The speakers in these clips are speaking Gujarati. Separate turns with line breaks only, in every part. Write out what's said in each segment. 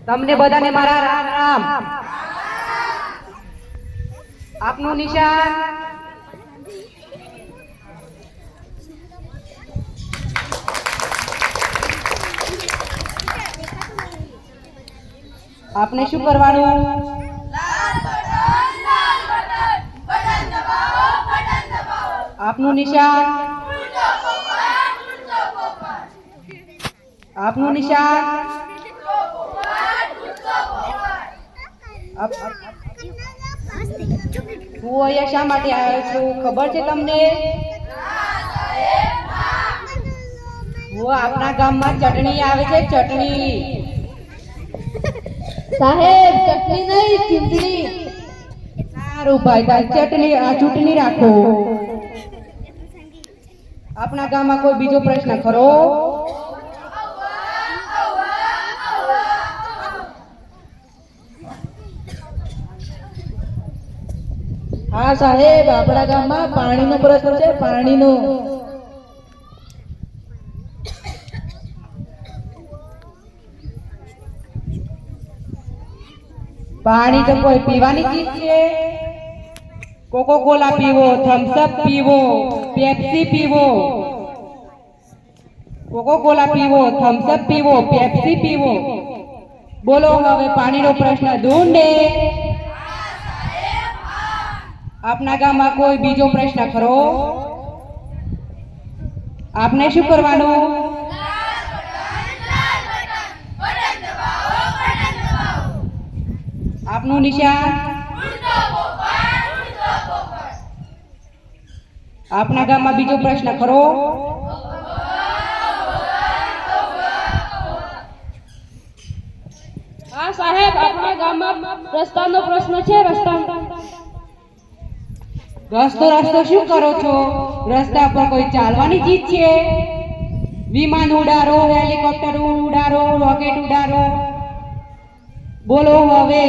તમને બધાને મારા રામ રામ। આપનું નિશાન आपने શું કરવાનું? આપનું નિશાન આપનું નિશાન હું અહીંયા શા માટે આવ્યો છું ખબર છે તમને? હું આપણા ગામમાં ચટણી આવે છે, ચટણી।
સાહેબ ચટણી નહીં ચીંટણી।
સારું ભાઈ, ચટણી આ ચૂંટણી રાખો। આપણા ગામમાં કોઈ બીજો પ્રશ્ન ખરો?
હા સાહેબ, આપણા ગામમાં પાણીનો પ્રશ્ન છે, પાણીનો।
પાણી તો કોઈ પીવાની ચીજ છે? કોકો કોલા પીવો, થમ્સ અપ પીવો, પેપ્સી પીવો, કોકો કોલા પીવો, થમ્સ અપ પીવો, પેપ્સી પીવો। બોલો હવે પાણીનો પ્રશ્ન ઢૂંઢે। આપના ગામમાં કોઈ બીજો પ્રશ્ન ખરો? આપને શું કરવાનું? આપનું નિશાન આપના ગામમાં બીજો પ્રશ્ન ખરો?
હા સાહેબ, આપણા ગામમાં રસ્તાનો પ્રશ્ન છે, રસ્તો
શું કરો છો? રસ્તા પર કોઈ ચાલવાની ચીજ છે? વિમાન ઉડાડો, હેલિકોપ્ટર ઉડાડો, રોકેટ ઉડાડો। બોલો હવે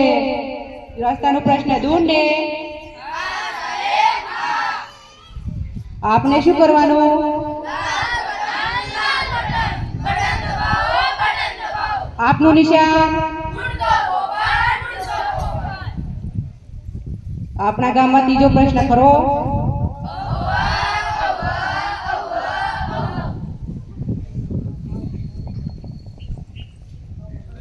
રસ્તાનો પ્રશ્ન ઢૂંઢે। આપને શું કરવાનું? આપનું નિશાન આપણા ગામમાં ત્રીજો પ્રશ્ન ખરો?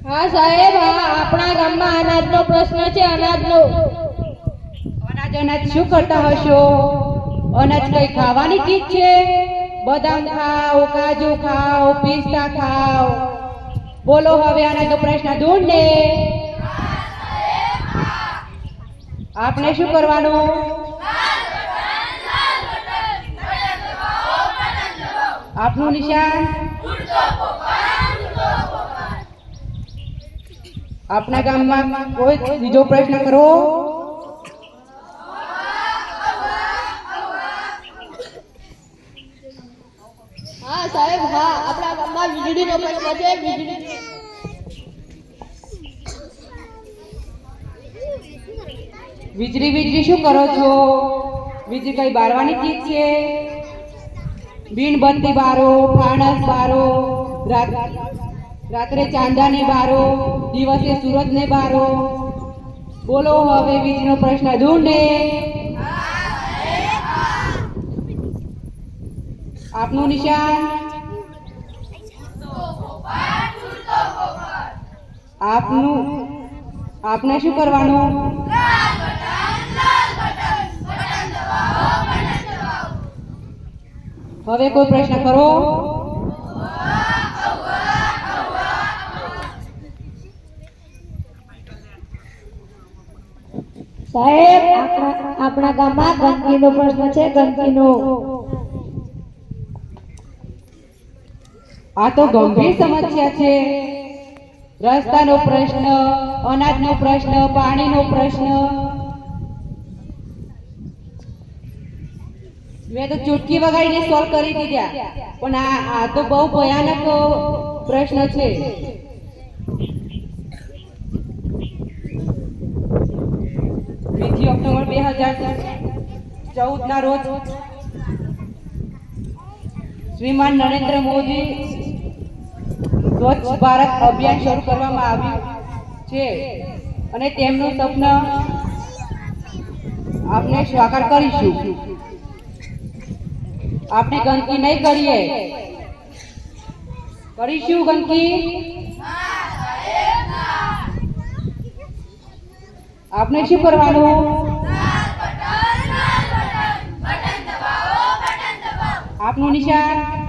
હા સાહેબ, હા આપણા ગામમાં અનાજનો પ્રશ્ન છે, અનાજનો।
અનાજ શું કરતા હશો? અનાજ કઈ ખાવાની ચીજ છે? બદામ ખાઓ, કાજુ ખાઓ, પિસ્તા ખાઓ। બોલો હવે અનાજનો પ્રશ્ન ઢૂંઢે। આપને શું કરવાનું? આપનું નિશાન આપના ગામમાં કોઈ બીજો પ્રશ્ન કરો?
હા સાહેબ, હા આપણા ગામમાં વીજળીનો પ્રશ્ન છે, વીજળી।
વીજળી શું કરો છો? વીજળી કઈ બારવાની ચીજ છે? મીણબત્તી બારો, ફાણસ બારો, રાત્રે ચાંદાને બારો, દિવસે સૂરજને બારો। બોલો હવે વીજળીનો પ્રશ્ન ઢૂંઢે। આપનું નિશાન આપને શું કરવાનું? હવે કોઈ પ્રશ્ન ખરો?
સાહેબ, આપણા ગામમાં ગંદકીનો પ્રશ્ન છે, ગંદકીનો।
આ તો ગંભીર સમસ્યા છે। રસ્તાનો પ્રશ્ન, અનાજનો પ્રશ્ન, પાણીનો પ્રશ્ન। મેં તો ચૂટકી વગાડીને સોલ્વ કરી દીધા, પણ આ તો બહુ ભયાનક પ્રશ્ન છે। 2 ઓક્ટોબર 2014 ના રોજ શ્રીમાન નરેન્દ્ર મોદી સ્વચ્છ ભારત અભિયાન શરૂ કરવામાં આવ્યું। છે અને તેમનું સપના આપણે સાકાર કરીશું. આપણે ગંદકી નહીં કરીએ. કરીશું ગંદકી? આપણે શું કરવાનું? આપનું નિશાન